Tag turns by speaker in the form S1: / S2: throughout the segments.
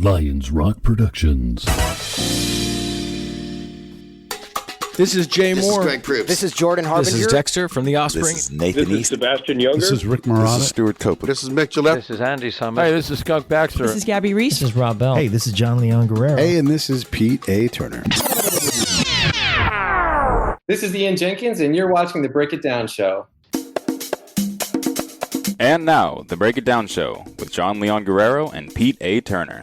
S1: Lions Rock Productions.
S2: This is Jay
S3: This
S2: Moore.
S3: is Greg Proops.
S4: This is Jordan Harbinger.
S2: This is Dexter from The Offspring.
S5: This is Nathan
S6: This is
S5: East.
S6: Sebastian Younger.
S1: This is Rick Marotta.
S5: This is Stuart Copeland.
S7: This is Mick Gillette.
S8: This is Andy Summers.
S2: Hey, this is Skunk Baxter.
S9: This is Gabby Reese.
S10: This is Rob Bell.
S11: Hey, this is John Leon Guerrero.
S12: Hey, and this is Pete A. Turner.
S13: This is Ian Jenkins, and you're watching The Break It Down Show.
S14: And now, The Break It Down Show with John Leon Guerrero and Pete A. Turner.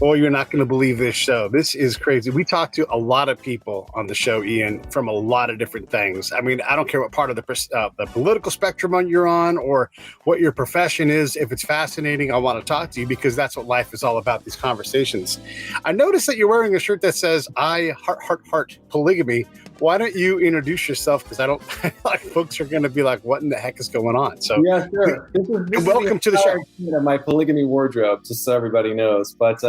S7: Oh, you're not going to believe this show. This is crazy. We talk to a lot of people on the show, Ian, from a lot of different things. I mean, I don't care what part of the political spectrum you're on or what your profession is. If it's fascinating, I want to talk to you because that's what life is all about, these conversations. I noticed that you're wearing a shirt that says, I heart polygamy. Why don't you introduce yourself? Because I don't like folks are going to be like, what in the heck is going on? So
S13: yeah, sure. This
S7: welcome to the show.
S13: My polygamy wardrobe, just so everybody knows. But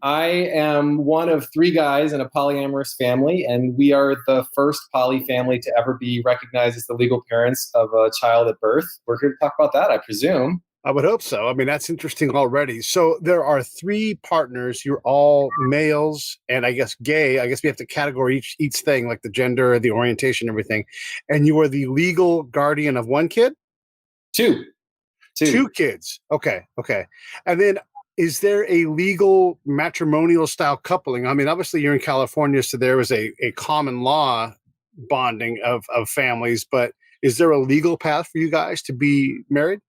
S13: I am one of three guys in a polyamorous family, and we are the first poly family to ever be recognized as the legal parents of a child at birth. We're here to talk about that, I presume.
S7: I would hope so. I mean, that's interesting already. So there are three partners. You're all males and I guess gay. I guess we have to categorize each thing, like the gender, the orientation, everything. And you are the legal guardian of one kid?
S13: Two
S7: kids. Okay. And then is there a legal matrimonial style coupling? I mean, obviously you're in California, so there is a common law bonding of families, but is there a legal path for you guys to be married?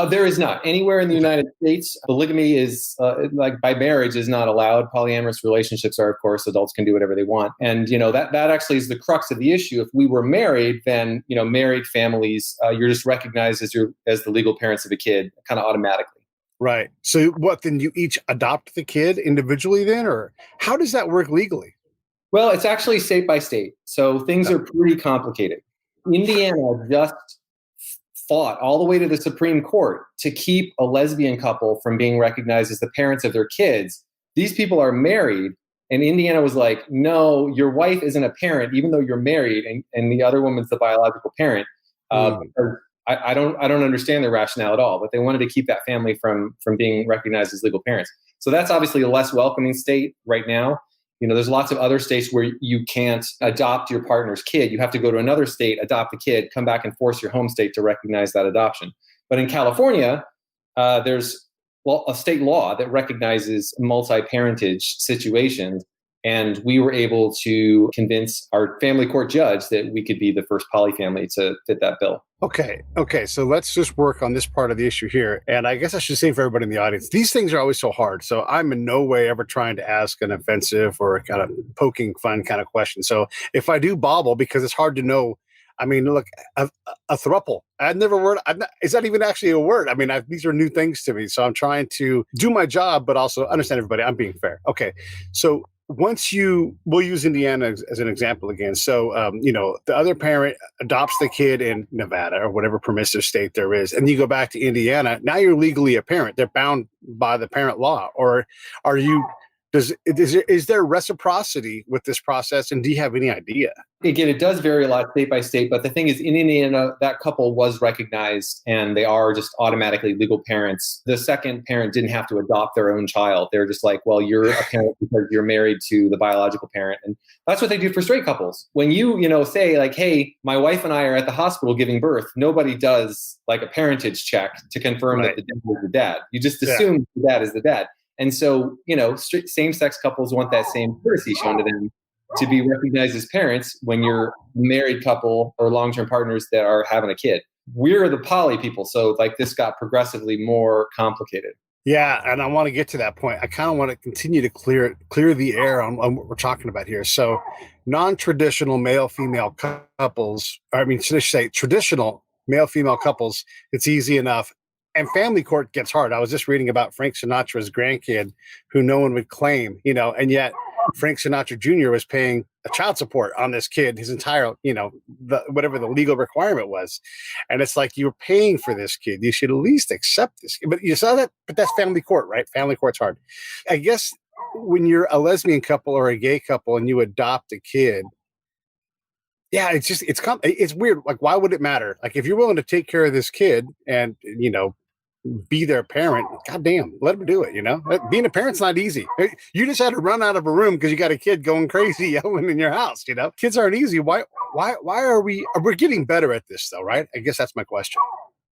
S13: There is not. Anywhere in the United States, polygamy is, like by marriage, is not allowed. Polyamorous relationships are, of course, adults can do whatever they want. And, that actually is the crux of the issue. If we were married, then, married families, you're just recognized as the legal parents of a kid kind of automatically.
S7: Right. So what, then you each adopt the kid individually then, or how does that work legally?
S13: Well, it's actually state by state. So things are pretty complicated. Indiana just fought all the way to the Supreme Court to keep a lesbian couple from being recognized as the parents of their kids. These people are married, and Indiana was like, no, your wife isn't a parent, even though you're married, and the other woman's the biological parent. I don't understand their rationale at all, but they wanted to keep that family from being recognized as legal parents. So that's obviously a less welcoming state right now. There's lots of other states where you can't adopt your partner's kid. You have to go to another state, adopt the kid, come back and force your home state to recognize that adoption. But in California, there's a state law that recognizes multi-parentage situations. And we were able to convince our family court judge that we could be the first poly family to fit that bill.
S7: Okay. So let's just work on this part of the issue here. And I guess I should say for everybody in the audience, these things are always so hard. So I'm in no way ever trying to ask an offensive or a kind of poking fun kind of question. So if I do bobble, because it's hard to know, I mean, look, a throuple. I'd never word. Is that even actually a word? I mean, these are new things to me. So I'm trying to do my job, but also understand everybody. I'm being fair. Okay. So we'll use Indiana as an example again. So, the other parent adopts the kid in Nevada or whatever permissive state there is, and you go back to Indiana. Now you're legally a parent. They're bound by the parent law. Or are you? Is there reciprocity with this process? And do you have any idea?
S13: Again, it does vary a lot state by state. But the thing is, in Indiana, that couple was recognized and they are just automatically legal parents. The second parent didn't have to adopt their own child. They're just like, well, you're a parent because you're married to the biological parent. And that's what they do for straight couples. When you say like, hey, my wife and I are at the hospital giving birth, nobody does like a parentage check to confirm that the dad is the dad. You just assume the dad is the dad. And so, same-sex couples want that same courtesy shown to them to be recognized as parents when you're a married couple or long-term partners that are having a kid. We're the poly people, so like this got progressively more complicated.
S7: Yeah, and I want to get to that point. I kind of want to continue to clear the air on what we're talking about here. So non-traditional male-female couples, traditional male-female couples, it's easy enough. And family court gets hard. I was just reading about Frank Sinatra's grandkid who no one would claim, and yet Frank Sinatra Jr. was paying a child support on this kid, his entire, whatever the legal requirement was. And it's like, you're paying for this kid. You should at least accept this. But you saw that, but that's family court, right? Family court's hard. I guess when you're a lesbian couple or a gay couple and you adopt a kid, yeah, it's weird. Like, why would it matter? Like, if you're willing to take care of this kid and, be their parent, goddamn, let them do it. You know, being a parent's not easy. You just had to run out of a room because you got a kid going crazy yelling in your house. You know, kids aren't easy. Why are we're getting better at this though, right? I guess that's my question.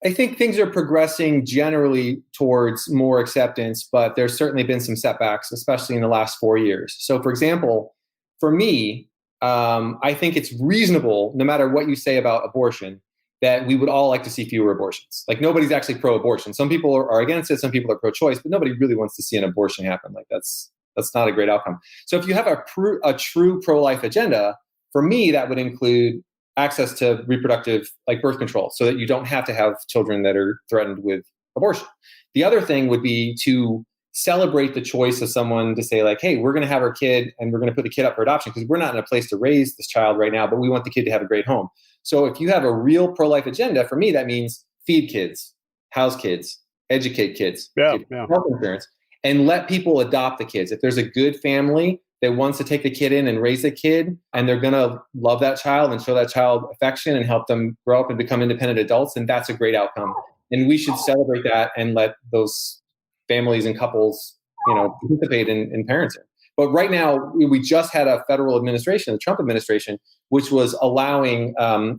S13: I think things are progressing generally towards more acceptance, but there's certainly been some setbacks, especially in the last 4 years. So, for example, for me, I think it's reasonable, no matter what you say about abortion, that we would all like to see fewer abortions. Like, nobody's actually pro-abortion. Some people are against it, some people are pro-choice, but nobody really wants to see an abortion happen. Like, that's not a great outcome. So if you have a true pro-life agenda, for me, that would include access to reproductive, like birth control, so that you don't have to have children that are threatened with abortion. The other thing would be to celebrate the choice of someone to say, like, hey, we're going to have our kid and we're going to put the kid up for adoption because we're not in a place to raise this child right now, but we want the kid to have a great home. So if you have a real pro-life agenda, for me, that means feed kids, house kids, educate kids, health insurance, and let people adopt the kids. If there's a good family that wants to take the kid in and raise the kid, and they're going to love that child and show that child affection and help them grow up and become independent adults, then that's a great outcome. And we should celebrate that and let those families and couples, participate in parenting. But right now, we just had a federal administration, the Trump administration, which was allowing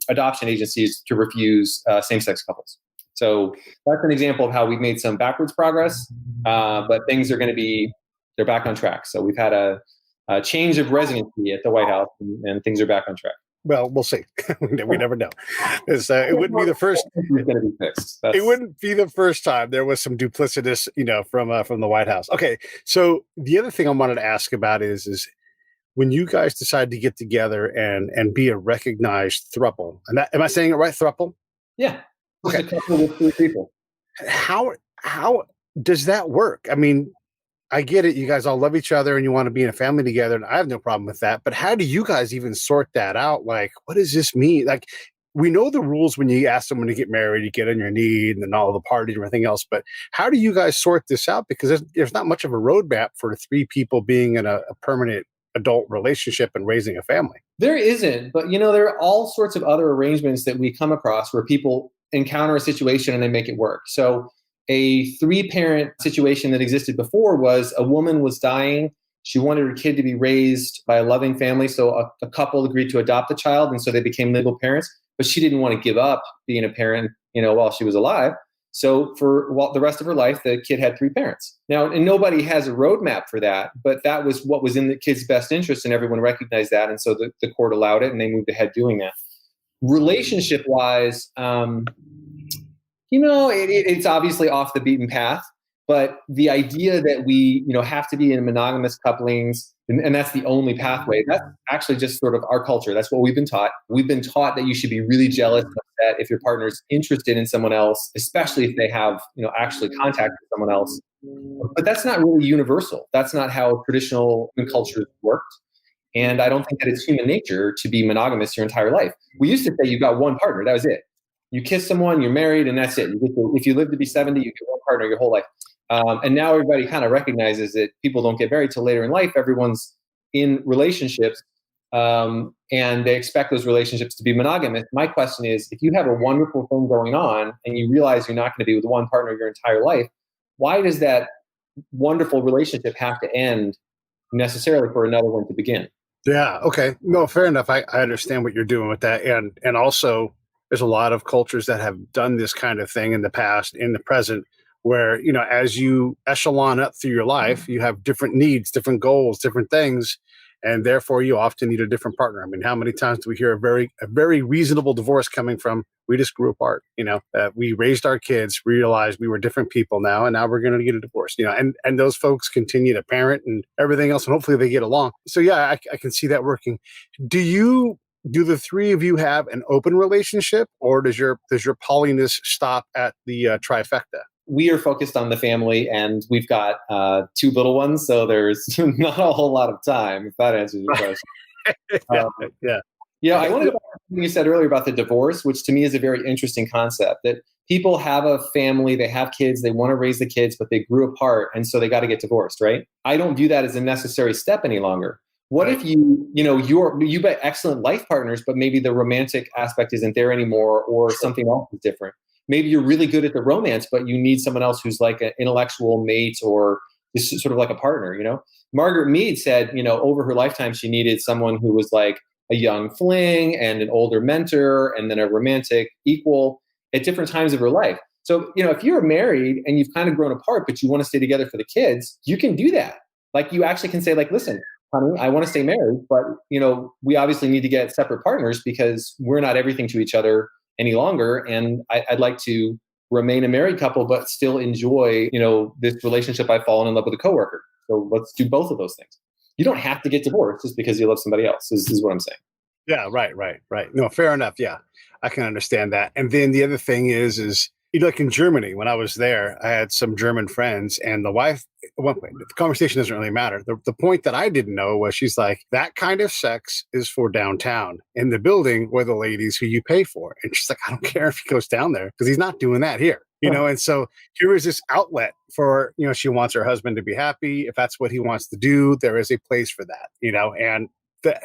S13: adoption agencies to refuse same-sex couples. So that's an example of how we've made some backwards progress, but things are they're back on track. So we've had a change of residency at the White House, and things are back on track.
S7: Well, we'll see. We never know. It wouldn't be the first.
S13: It's going to be fixed.
S7: It wouldn't be the first time there was some duplicitous, from the White House. Okay, so the other thing I wanted to ask about is when you guys decide to get together and be a recognized throuple. And am I saying it right? Throuple?
S13: Yeah.
S7: Okay.
S13: A couple with 3 people.
S7: How does that work? I mean, I get it. You guys all love each other and you want to be in a family together, and I have no problem with that. But how do you guys even sort that out? Like, what does this mean? Like, we know the rules when you ask someone to get married, you get on your knee and then all the parties and everything else. But how do you guys sort this out? Because there's not much of a roadmap for 3 people being in a permanent adult relationship and raising a family.
S13: There isn't, but there are all sorts of other arrangements that we come across where people encounter a situation and they make it work. So a 3-parent situation that existed before was a woman was dying. She wanted her kid to be raised by a loving family. So a couple agreed to adopt the child. And so they became legal parents, but she didn't want to give up being a parent, while she was alive. So for the rest of her life, the kid had 3 parents. Now, and nobody has a roadmap for that, but that was what was in the kid's best interest, and everyone recognized that. And so the court allowed it, and they moved ahead doing that. Relationship-wise, it's obviously off the beaten path, but the idea that we, have to be in monogamous couplings, and that's the only pathway, that's actually just sort of our culture. That's what we've been taught. We've been taught that you should be really jealous and upset if your partner's interested in someone else, especially if they have, actually contacted someone else. But that's not really universal. That's not how traditional cultures worked. And I don't think that it's human nature to be monogamous your entire life. We used to say you got one partner, that was it. You kiss someone, you're married, and that's it. If you live to be 70, you get one partner your whole life. And now everybody kind of recognizes that people don't get married till later in life. Everyone's in relationships, and they expect those relationships to be monogamous. My question is, if you have a wonderful thing going on and you realize you're not going to be with one partner your entire life, why does that wonderful relationship have to end necessarily for another one to begin?
S7: Yeah. Okay. No, fair enough. I understand what you're doing with that. And also, there's a lot of cultures that have done this kind of thing in the past, in the present, where, as you echelon up through your life, you have different needs, different goals, different things, and therefore you often need a different partner. I mean, how many times do we hear a very reasonable divorce coming from, we just grew apart, we raised our kids, realized we were different people now, and now we're going to get a divorce, and those folks continue to parent and everything else, and hopefully they get along. So yeah, I can see that working. Do the 3 of you have an open relationship, or does your polyness stop at the trifecta?
S13: We are focused on the family, and we've got 2 little ones, so there's not a whole lot of time, if that answers your question. Yeah. I want to go back to something you said earlier about the divorce, which to me is a very interesting concept, that people have a family, they have kids, they want to raise the kids, but they grew apart, and so they got to get divorced, right? I don't view that as a necessary step any longer. What if you bet excellent life partners, but maybe the romantic aspect isn't there anymore, or something else is different? maybe you're really good at the romance, but you need someone else who's like an intellectual mate or just sort of like a partner, you know? Margaret Mead said, you know, over her lifetime, she needed someone who was like a young fling and an older mentor and then a romantic equal at different times of her life. So, you know, if you're married and you've kind of grown apart, but you want to stay together for the kids, you can do that. Like you actually can say like, listen, honey, I want to stay married, but you know, we obviously need to get separate partners because we're not everything to each other any longer. And I'd like to remain a married couple, but still enjoy, you know, this relationship. I've fallen in love with a coworker. So let's do both of those things. You don't have to get divorced just because you love somebody else is what I'm saying.
S7: Yeah, right. No, fair enough. Yeah, I can understand that. And then the other thing is, you know, like in Germany, when I was there, I had some German friends and the wife, well, the conversation doesn't really matter. The point that I didn't know was she's like, that kind of sex is for downtown in the building where the ladies who you pay for. And she's like, I don't care if he goes down there because he's not doing that here, you know? And so here is this outlet for, you know, she wants her husband to be happy. If that's what he wants to do, there is a place for that, you know, and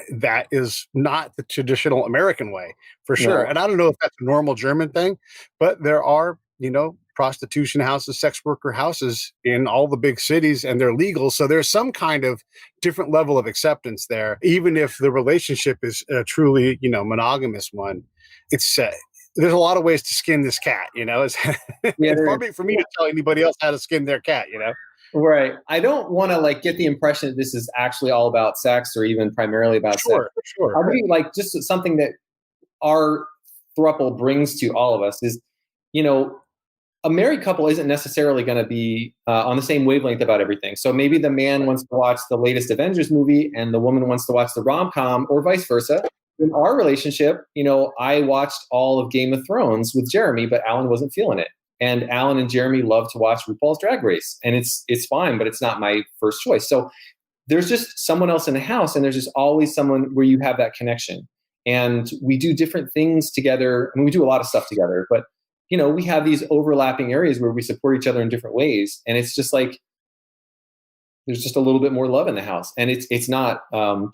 S7: that is not the traditional American way for sure.
S13: No.
S7: And I don't know if that's a normal German thing, but there are, you know, prostitution houses, sex worker houses in all the big cities and they're legal. So there's some kind of different level of acceptance there, even if the relationship is a truly, you know, monogamous one. It's, there's a lot of ways to skin this cat, you know, it's for me to tell anybody else how to skin their cat, you know?
S13: Right. I don't want to like get the impression that this is actually all about sex or even primarily about sex.
S7: Sure.
S13: I mean, like just something that our throuple brings to all of us is, you know, a married couple isn't necessarily going to be on the same wavelength about everything. So maybe the man wants to watch the latest Avengers movie and the woman wants to watch the rom-com or vice versa. In our relationship, you know, I watched all of Game of Thrones with Jeremy, but Alan wasn't feeling it. And Alan and Jeremy love to watch RuPaul's Drag Race. And it's fine, but it's not my first choice. So there's just someone else in the house, and there's just always someone where you have that connection. And we do different things together. I mean, we do a lot of stuff together, but, you know, we have these overlapping areas where we support each other in different ways. And it's just like, there's just a little bit more love in the house. And it's not,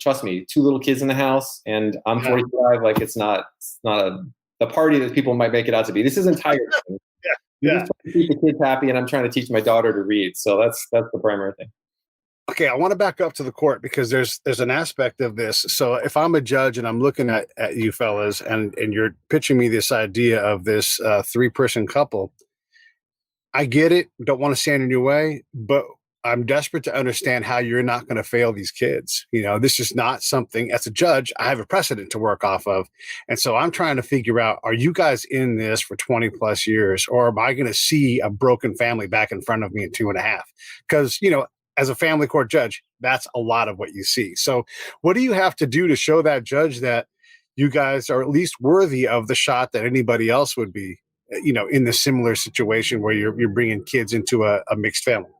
S13: trust me, 2 little kids in the house, and I'm 45. Like, it's not the party that people might make it out to be. This is entire thing.
S7: Yeah.
S13: Just trying to keep the kids happy, and I'm trying to teach my daughter to read. So that's the primary thing.
S7: Okay, I want to back up to the court because there's an aspect of this. So if I'm a judge and I'm looking at you fellas and you're pitching me this idea of this 3-person couple, I get it. Don't want to stand in your way, but I'm desperate to understand how you're not going to fail these kids. You know, this is not something, as a judge, I have a precedent to work off of. And so I'm trying to figure out, are you guys in this for 20 plus years, or am I going to see a broken family back in front of me in 2.5? Because, you know, as a family court judge, that's a lot of what you see. So what do you have to do to show that judge that you guys are at least worthy of the shot that anybody else would be, you know, in the similar situation where you're bringing kids into a mixed family?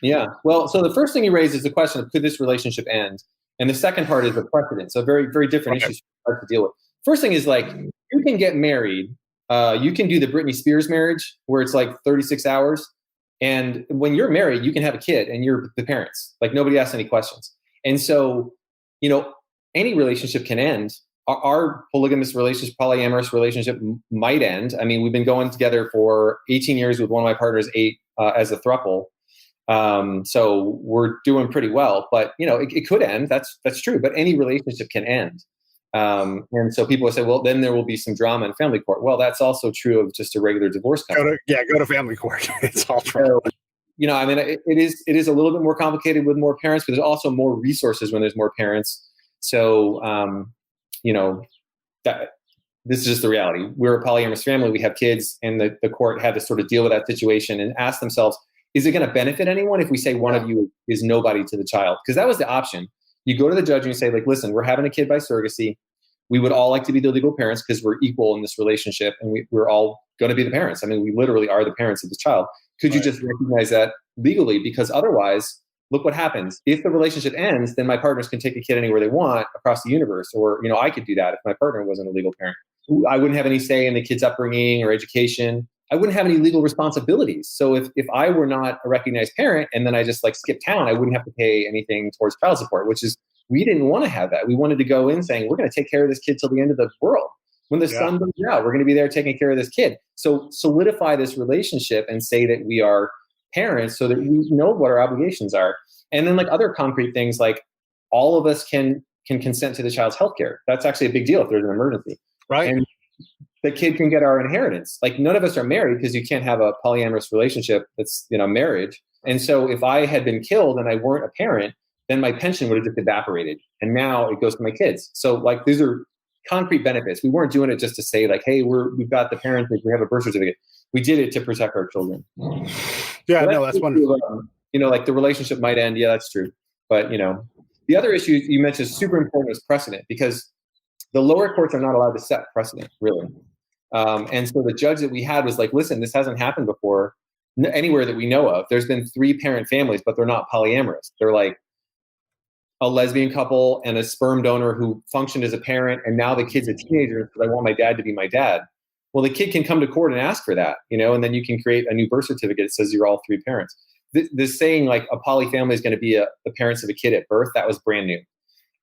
S13: Yeah. Well, so the first thing you raise is the question of, could this relationship end? And the second part is the precedent. So very, very different issues to deal with. First thing is like, you can get married. You can do the Britney Spears marriage where it's like 36 hours. And when you're married, you can have a kid and you're the parents. Like, nobody asks any questions. And so, you know, any relationship can end. Our polygamous relationship, polyamorous relationship might end. I mean, we've been going together for 18 years with one of my partners, 8 as a throuple. So we're doing pretty well, but you know, it could end. That's true, but any relationship can end. And so people will say, well, then there will be some drama in family court. Well, that's also true of just a regular divorce company.
S7: Go to family court. It's all true.
S13: So, you know, I mean, it is a little bit more complicated with more parents, but there's also more resources when there's more parents. So, you know, this is just the reality. We're a polyamorous family. We have kids, and the court had to sort of deal with that situation and ask themselves, is it going to benefit anyone if we say one of you is nobody to the child? Because that was the option. You go to the judge and you say, like, listen, we're having a kid by surrogacy. We would all like to be the legal parents because we're equal in this relationship, and we're all going to be the parents. I mean, we literally are the parents of the child. Could you just recognize that legally? Because otherwise, look what happens. If the relationship ends, then my partners can take a kid anywhere they want across the universe. Or, you know, I could do that if my partner wasn't a legal parent. I wouldn't have any say in the kid's upbringing or education. I wouldn't have any legal responsibilities. So if I were not a recognized parent and then I just like skipped town, I wouldn't have to pay anything towards child support, which is, we didn't want to have that. We wanted to go in saying, we're going to take care of this kid till the end of the world. When the sun goes out, we're going to be there taking care of this kid. So solidify this relationship and say that we are parents so that we know what our obligations are. And then like other concrete things, like all of us can consent to the child's healthcare. That's actually a big deal if there's an emergency.
S7: Right.
S13: And the kid can get our inheritance. Like none of us are married because you can't have a polyamorous relationship that's, marriage. And so if I had been killed and I weren't a parent, then my pension would have just evaporated. And now it goes to my kids. So like these are concrete benefits. We weren't doing it just to say like, hey, we've got the parentage, we have a birth certificate. We did it to protect our children.
S7: Yeah, no, that's wonderful.
S13: Like the relationship might end. Yeah, that's true. But, the other issue you mentioned is super important is precedent, because the lower courts are not allowed to set precedent, really. And so the judge that we had was like, listen, this hasn't happened before anywhere that we know of. There's been 3 parent families, but they're not polyamorous. They're like a lesbian couple and a sperm donor who functioned as a parent, and now the kid's a teenager because I want my dad to be my dad. Well, the kid can come to court and ask for that, and then you can create a new birth certificate that says you're all 3 parents. This saying like a poly family is going to be the parents of a kid at birth, that was brand new.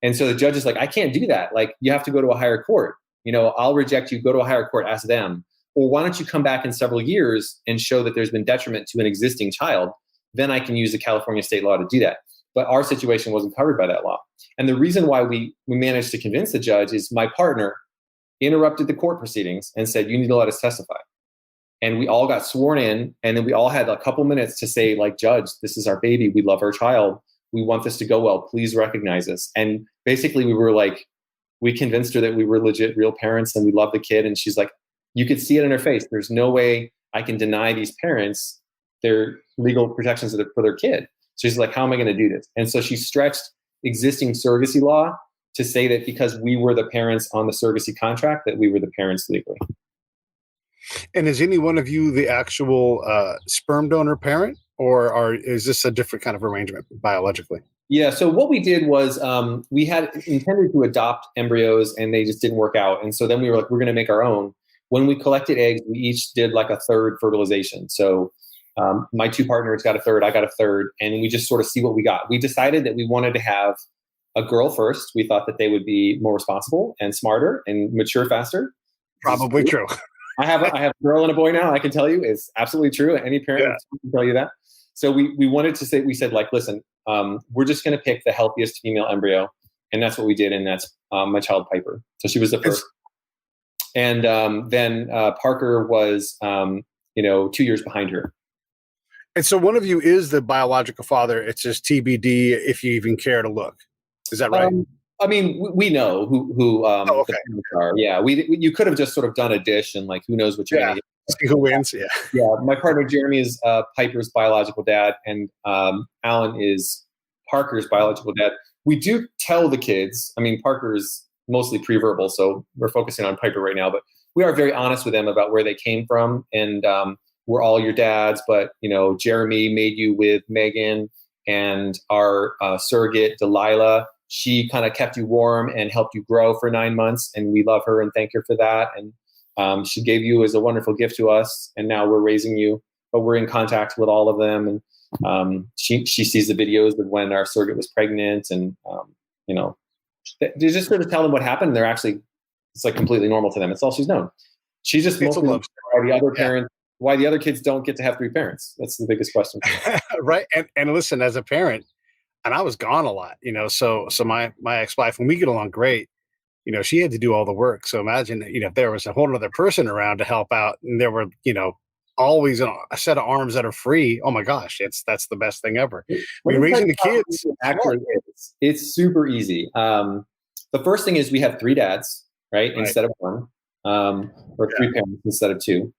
S13: And so the judge is like, I can't do that. Like you have to go to a higher court. I'll reject you, go to a higher court, ask them. Or why don't you come back in several years and show that there's been detriment to an existing child? Then I can use the California state law to do that. But our situation wasn't covered by that law. And the reason why we managed to convince the judge is my partner interrupted the court proceedings and said, you need to let us testify. And we all got sworn in, and then we all had a couple minutes to say, like, judge, this is our baby. We love our child. We want this to go well. Please recognize us. And basically we were like, we convinced her that we were legit real parents and we love the kid. And she's like, you could see it in her face. There's no way I can deny these parents their legal protections for their kid. So she's like, how am I going to do this? And so she stretched existing surrogacy law to say that because we were the parents on the surrogacy contract, that we were the parents legally.
S7: And is any one of you the actual sperm donor parent, or is this a different kind of arrangement biologically?
S13: Yeah. So what we did was we had intended to adopt embryos, and they just didn't work out. And so then we were like, we're going to make our own. When we collected eggs, we each did like a third fertilization. So my 2 partners got a third, I got a third, and we just sort of see what we got. We decided that we wanted to have a girl first. We thought that they would be more responsible and smarter and mature faster.
S7: Probably true.
S13: I have a girl and a boy now. I can tell you it's absolutely true. Any parent can tell you that. So we wanted to say, we said like, listen, we're just going to pick the healthiest female embryo. And that's what we did. And that's my child Piper. So she was the first. And then Parker was, 2 years behind her.
S7: And so one of you is the biological father. It's just TBD if you even care to look. Is that right?
S13: I mean, we know who the parents are. Yeah, you could have just sort of done a dish and like, who knows what you're going to get.
S7: See who wins. Yeah.
S13: Yeah. My partner Jeremy is Piper's biological dad, and Alan is Parker's biological dad. We do tell the kids. I mean, Parker's mostly pre-verbal, so we're focusing on Piper right now. But we are very honest with them about where they came from, and we're all your dads. But Jeremy made you with Megan, and our surrogate Delilah. She kind of kept you warm and helped you grow for 9 months, and we love her and thank her for that. And she gave you as a wonderful gift to us, and now we're raising you. But we're in contact with all of them, and she sees the videos of when our surrogate was pregnant, and they just sort of tell them what happened. And it's like completely normal to them. It's all she's known. She just mostly why the other parents, why the other kids don't get to have 3 parents. That's the biggest question.
S7: Right. And listen, as a parent, and I was gone a lot, so my ex-wife, when we get along great, she had to do all the work. So imagine, if there was a whole other person around to help out, and there were, always a set of arms that are free. Oh my gosh, that's the best thing ever. I mean, raising the kids.
S13: Actually, it's super easy. The first thing is we have 3 dads, right? Instead of 1, or 3 parents instead of 2.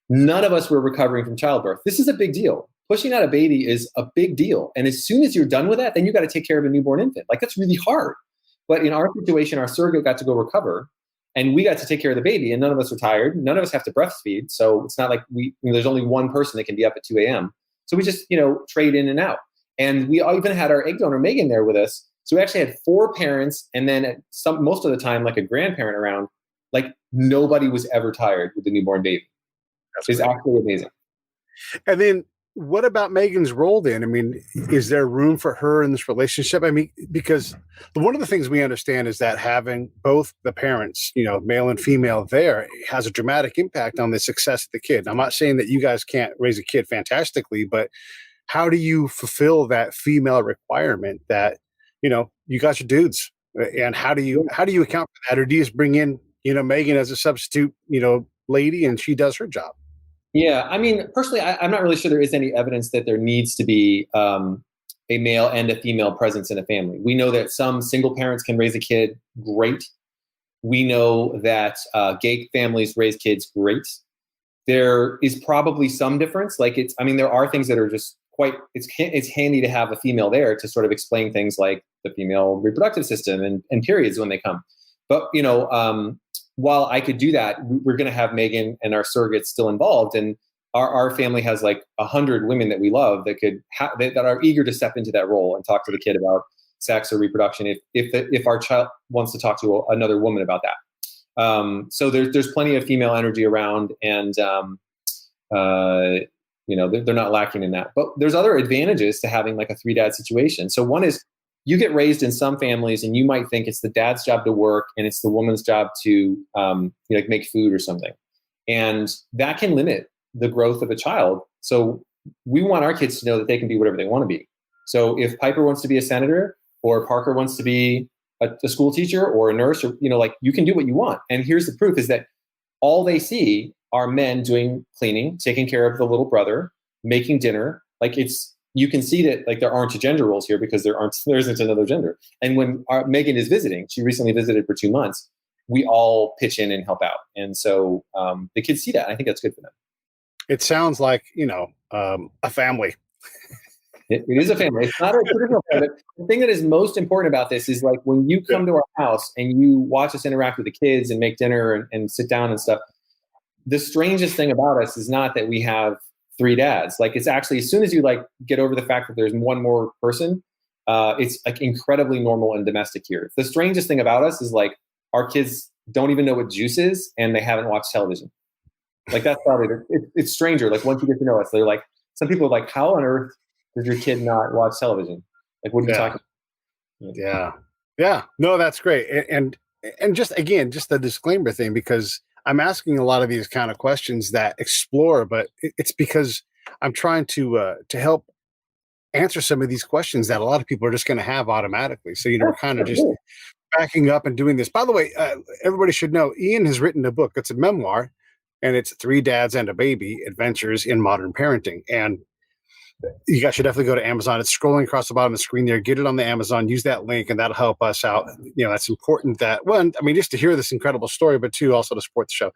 S13: None of us were recovering from childbirth. This is a big deal. Pushing out a baby is a big deal. And as soon as you're done with that, then you got to take care of a newborn infant. Like that's really hard. But in our situation, our surrogate got to go recover, and we got to take care of the baby, and none of us are tired. None of us have to breastfeed. So it's not like there's only one person that can be up at 2 a.m. So we just, trade in and out. And we even had our egg donor, Megan, there with us. So we actually had 4 parents, and then most of the time, like a grandparent around. Like nobody was ever tired with the newborn baby. It's actually amazing.
S7: And then what about Megan's role then? I mean, is there room for her in this relationship? I mean, because one of the things we understand is that having both the parents, male and female there has a dramatic impact on the success of the kid. I'm not saying that you guys can't raise a kid fantastically, but how do you fulfill that female requirement that, you guys are dudes? And how do you account for that? Or do you just bring in, Megan as a substitute, lady, and she does her job?
S13: Yeah, I mean, personally, I'm not really sure there is any evidence that there needs to be a male and a female presence in a family. We know that some single parents can raise a kid great. We know that gay families raise kids great. There is probably some difference. There are things that are just it's handy to have a female there to sort of explain things like the female reproductive system and periods when they come. But, while I could do that, we're going to have Megan and our surrogates still involved. And our family has like 100 women that we love that that are eager to step into that role and talk to the kid about sex or reproduction if our child wants to talk to another woman about that. So there's plenty of female energy around, and they're not lacking in that. But there's other advantages to having like a 3-dad situation. So one is, you get raised in some families and you might think it's the dad's job to work and it's the woman's job to make food or something. And that can limit the growth of a child. So we want our kids to know that they can be whatever they want to be. So if Piper wants to be a senator, or Parker wants to be a school teacher or a nurse, or, you can do what you want. And here's the proof is that all they see are men doing cleaning, taking care of the little brother, making dinner. You can see that there aren't gender roles here because there isn't another gender. And when Megan is visiting, she recently visited for 2 months, we all pitch in and help out. And so the kids see that. And I think that's good for them.
S7: It sounds like, a family.
S13: It is a family. It's not a traditional family. The thing that is most important about this is when you come to our house and you watch us interact with the kids and make dinner and sit down and stuff, the strangest thing about us is not that we have 3 dads. It's actually, as soon as you get over the fact that there's one more person, it's incredibly normal and domestic here. The strangest thing about us is our kids don't even know what juice is and they haven't watched television. That's probably, it's stranger. Once you get to know us, they're some people are how on earth does your kid not watch television? What are you talking about?
S7: Yeah. Yeah. No, that's great. And just the disclaimer thing, because I'm asking a lot of these kind of questions that explore, but it's because I'm trying to help answer some of these questions that a lot of people are just going to have automatically. So, we're kind of just backing up and doing this. By the way, everybody should know Ian has written a book. It's a memoir, and it's 3 Dads and a Baby: Adventures in Modern Parenting. And you guys should definitely go to Amazon. It's scrolling across the bottom of the screen there. Get it on the Amazon, use that link, and that'll help us out. That's important that, just to hear this incredible story, but 2, also to support the show.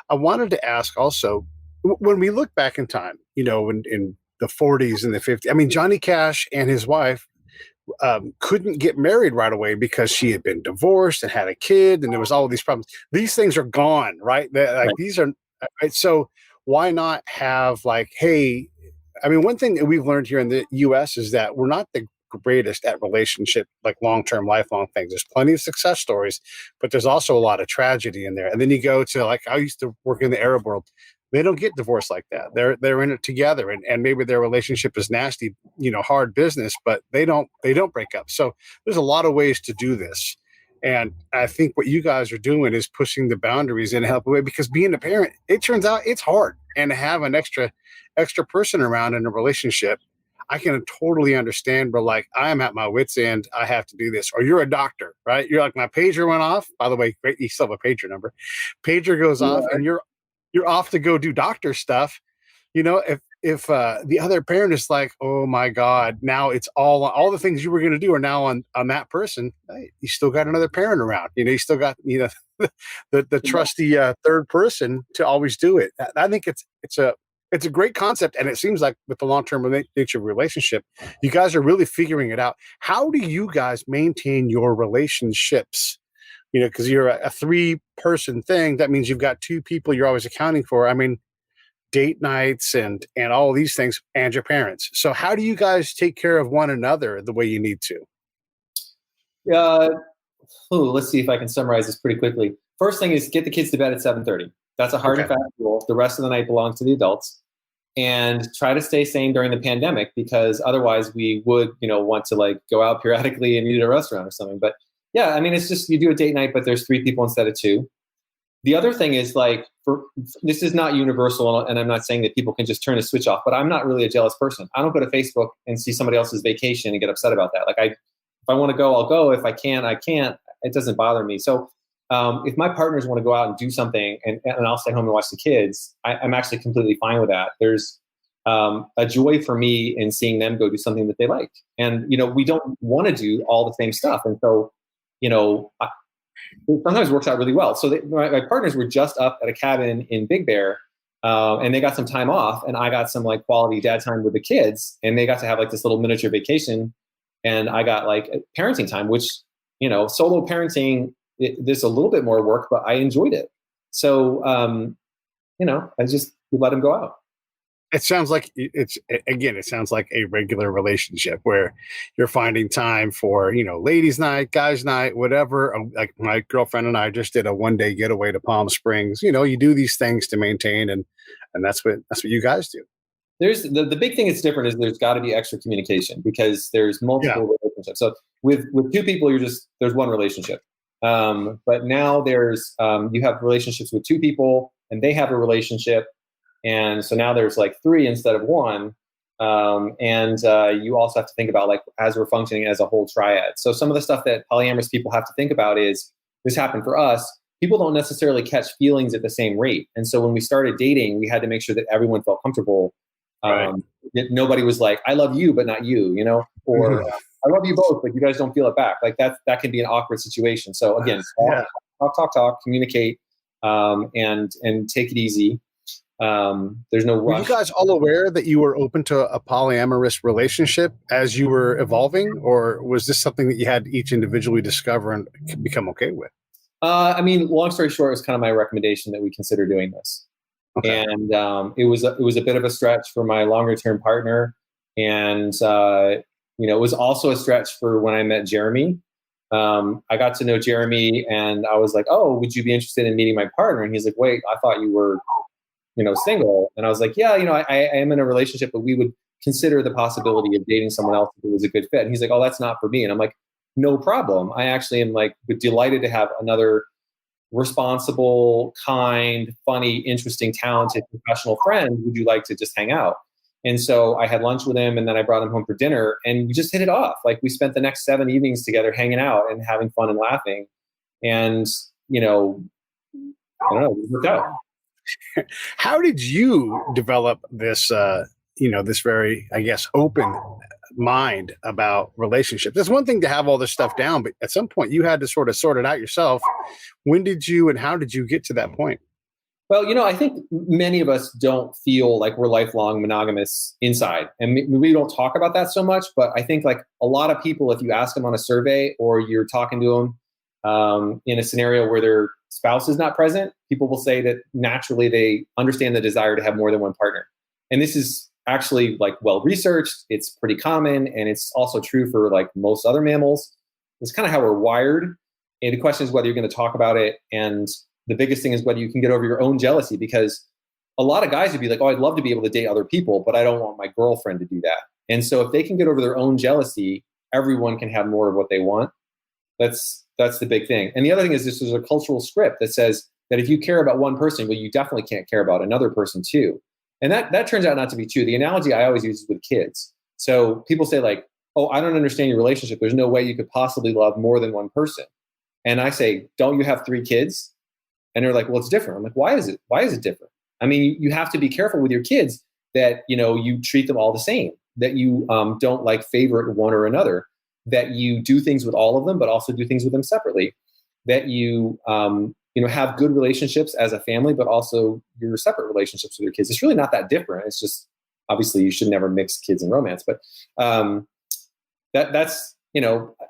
S7: I wanted to ask also, when we look back in time, in the 40s and the 50s, Johnny Cash and his wife couldn't get married right away because she had been divorced and had a kid, and there was all of these problems. These things are gone, right? These are, right? So why not have hey, one thing that we've learned here in the U.S. is that we're not the greatest at relationship, long-term, lifelong things. There's plenty of success stories, but there's also a lot of tragedy in there. And then you go to I used to work in the Arab world. They don't get divorced like that. They're in it together, and maybe their relationship is nasty, hard business, but they don't break up. So there's a lot of ways to do this. And I think what you guys are doing is pushing the boundaries and help away, because being a parent, it turns out it's hard. And to have an extra person around in a relationship, I can totally understand, but I'm at my wit's end. I have to do this. Or you're a doctor, right? You're my pager went off. By the way, great, you still have a pager number. Pager goes off and you're off to go do doctor stuff. If the other parent is oh my God, now it's all the things you were going to do are now on that person. Hey, you still got another parent around. You still got the trusty third person to always do it. I think it's a great concept, and it seems like with the long-term nature of relationship, you guys are really figuring it out. How do you guys maintain your relationships? Because you're a 3-person thing. That means you've got 2 people you're always accounting for. Date nights and all these things, and your parents. So how do you guys take care of one another the way you need to?
S13: Let's see if I can summarize this pretty quickly. First thing is get the kids to bed at 7:30. That's a hard and fast rule. The rest of the night belongs to the adults. and try to stay sane during the pandemic, because otherwise we would, want to like go out periodically and eat at a restaurant or something. But yeah, I mean, it's just, you do a date night, but there's 3 people instead of 2. The other thing is like, this is not universal, and I'm not saying that people can just turn a switch off, but I'm not really a jealous person. I don't go to Facebook and see somebody else's vacation and get upset about that. Like if I want to go, I'll go. If I can't, I can't. It doesn't bother me. So if my partners want to go out and do something and I'll stay home and watch the kids, I'm actually completely fine with that. There's a joy for me in seeing them go do something that they like. And, we don't want to do all the same stuff. And so, it sometimes works out really well. So my partners were just up at a cabin in Big Bear, and they got some time off, and I got some like quality dad time with the kids, and they got to have like this little miniature vacation, and I got like parenting time, which, solo parenting, there's a little bit more work, but I enjoyed it. So, I just let them go out.
S7: It sounds like it sounds like a regular relationship where you're finding time for, ladies' night, guys' night, whatever. Like my girlfriend and I just did a 1-day getaway to Palm Springs. You do these things to maintain, and that's what you guys do.
S13: There's the big thing that's different is there's got to be extra communication, because there's multiple relationships. So with 2 people, there's one relationship. But now there's you have relationships with 2 people, and they have a relationship. And so now there's like 3 instead of 1. And you also have to think about, like, as we're functioning as a whole triad. So some of the stuff that polyamorous people have to think about is, this happened for us. People don't necessarily catch feelings at the same rate. And so when we started dating, we had to make sure that everyone felt comfortable. That nobody was like, I love you, but not you, or I love you both, but you guys don't feel it back. Like that can be an awkward situation. So again, talk, communicate, and take it easy. There's no rush.
S7: Were you guys all aware that you were open to a polyamorous relationship as you were evolving, or was this something that you had to each individually discover and become okay with?
S13: Long story short, it was kind of my recommendation that we consider doing this. Okay. And it was a bit of a stretch for my longer term partner, and it was also a stretch for when I met Jeremy. I got to know Jeremy, and I was like, "Oh, would you be interested in meeting my partner?" And he's like, "Wait, I thought you were, single." And I was like, "Yeah, I am in a relationship, but we would consider the possibility of dating someone else if it was a good fit." And he's like, "Oh, that's not for me." And I'm like, "No problem. I actually am like delighted to have another responsible, kind, funny, interesting, talented, professional friend. Would you like to just hang out?" And so I had lunch with him, and then I brought him home for dinner, and we just hit it off. Like, we spent the next 7 evenings together hanging out and having fun and laughing. And, I don't know, it worked out.
S7: How did you develop this, this very, I guess, open mind about relationships? It's one thing to have all this stuff down, but at some point you had to sort of sort it out yourself. When did you and how did you get to that point?
S13: Well, I think many of us don't feel like we're lifelong monogamous inside. And we don't talk about that so much, but I think like a lot of people, if you ask them on a survey or you're talking to them in a scenario where their spouse is not present, people will say that naturally they understand the desire to have more than one partner. And this is actually like well researched. It's pretty common, and it's also true for like most other mammals. It's kind of how we're wired. And the question is whether you're going to talk about it. And the biggest thing is whether you can get over your own jealousy, because a lot of guys would be like, "Oh, I'd love to be able to date other people, but I don't want my girlfriend to do that." And so if they can get over their own jealousy, everyone can have more of what they want. That's the big thing. And the other thing is, this is a cultural script that says that if you care about one person, well, you definitely can't care about another person too. And that turns out not to be true. The analogy I always use is with kids. So people say like, "Oh, I don't understand your relationship. There's no way you could possibly love more than one person." And I say, "Don't you have 3 kids?" And they're like, "Well, it's different." I'm like, "Why is it? Why is it different?" I mean, you have to be careful with your kids that, you treat them all the same, that you don't like favorite one or another, that you do things with all of them, but also do things with them separately, that you, have good relationships as a family, but also your separate relationships with your kids. It's really not that different. It's just, obviously you should never mix kids and romance, but that's,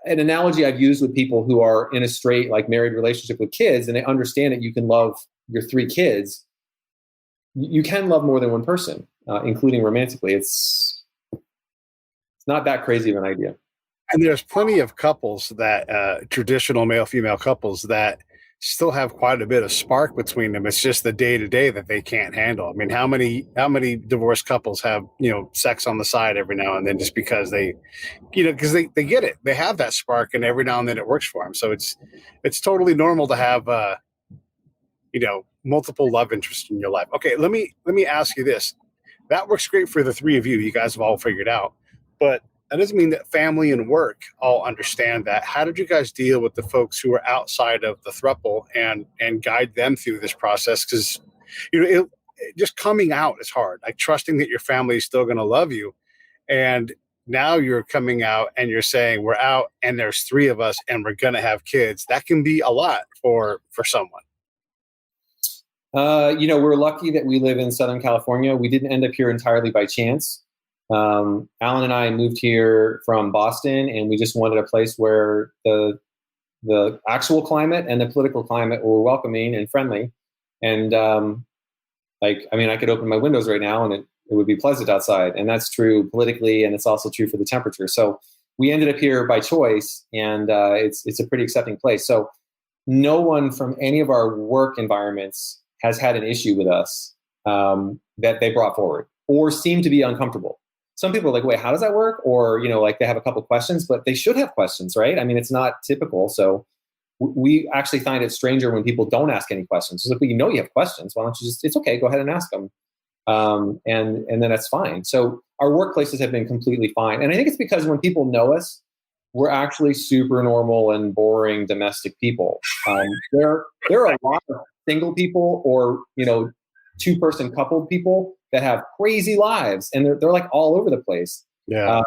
S13: an analogy I've used with people who are in a straight, like married relationship with kids, and they understand that you can love your 3 kids. You can love more than one person, including romantically. It's not that crazy of an idea.
S7: And there's plenty of couples that traditional male-female couples that still have quite a bit of spark between them. It's just the day to day that they can't handle. I mean, how many divorced couples have, sex on the side every now and then just because they, because they get it. They have that spark, and every now and then it works for them. So it's totally normal to have, multiple love interests in your life. Okay, let me ask you this. That works great for the three of you. You guys have all figured out, but that doesn't mean that family and work all understand that. How did you guys deal with the folks who are outside of the throuple and guide them through this process? Because just coming out is hard. Like trusting that your family is still going to love you, and now you're coming out and you're saying we're out and there's three of us and we're going to have kids. That can be a lot for someone.
S13: We're lucky that we live in Southern California. We didn't end up here entirely by chance. Alan and I moved here from Boston, and we just wanted a place where the actual climate and the political climate were welcoming and friendly. And I could open my windows right now and it would be pleasant outside. And that's true politically, and it's also true for the temperature. So we ended up here by choice, and it's a pretty accepting place. So no one from any of our work environments has had an issue with us that they brought forward or seem to be uncomfortable. Some people are like, wait, how does that work? Or, they have a couple questions, but they should have questions, right? I mean, it's not typical. So we actually find it stranger when people don't ask any questions. It's like, well, you have questions. Why don't you it's okay, go ahead and ask them. And then that's fine. So our workplaces have been completely fine. And I think it's because when people know us, we're actually super normal and boring domestic people. There are a lot of single people or, two-person coupled people that have crazy lives, and they're like all over the place.
S7: Yeah.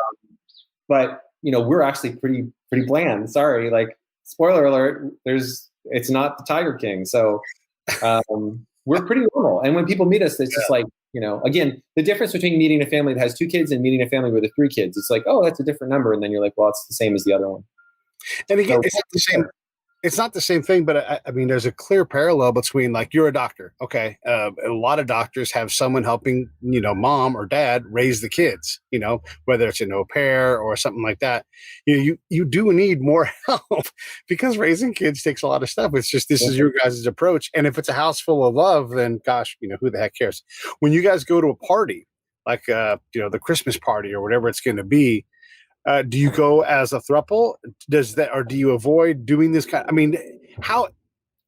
S13: But we're actually pretty bland. Sorry, like spoiler alert. It's not the Tiger King. So we're pretty normal. And when people meet us, it's just like, again, the difference between meeting a family that has 2 kids and meeting a family with 3 kids, it's like, oh, that's a different number. And then you're like, well, it's the same as the other one.
S7: And again, it's not the same. It's not the same thing, but I mean, there's a clear parallel between, like, you're a doctor. Okay. A lot of doctors have someone helping, mom or dad raise the kids, whether it's an au pair or something like that. You do need more help because raising kids takes a lot of stuff. It's just, this is your guys' approach. And if it's a house full of love, then gosh, who the heck cares? When you guys go to a party, like, the Christmas party or whatever it's going to be, do you go as a throuple? Or do you avoid doing this kind? I mean, let